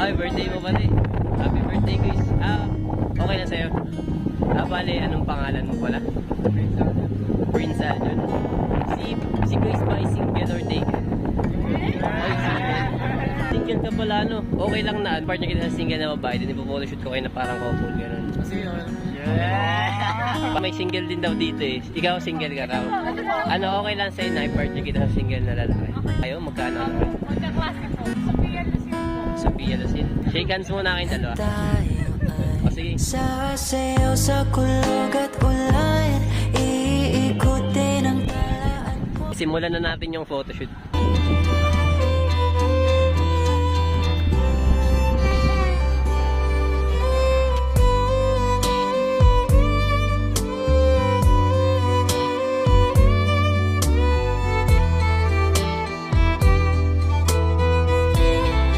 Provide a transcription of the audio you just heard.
Ay, birthday mo pala eh. Happy birthday, Chris. Okay na sa'yo. Bale, anong pangalan mo pala? Prince Aljon. Si Chris ba ay single or taken? Ay, single. Single ka pala, no? Okay lang na. Part niya kita sa single na babae. Din ipo-photoshoot ko kayo na parang couple, gano'n. Yeah! May single din daw dito eh. Ikaw single ka raw. Ano, okay lang sa'yo na i-part niya kita sa single na lalaki. Ayaw, magkano ano? Magkaklase po. Sophia Lucille po. Sophia Lucille. Shake hands muna kayong dalawa. O sige. Sasayaw sa kulog at ulan, iikutin ang talaan ko. Simulan na natin yung photoshoot.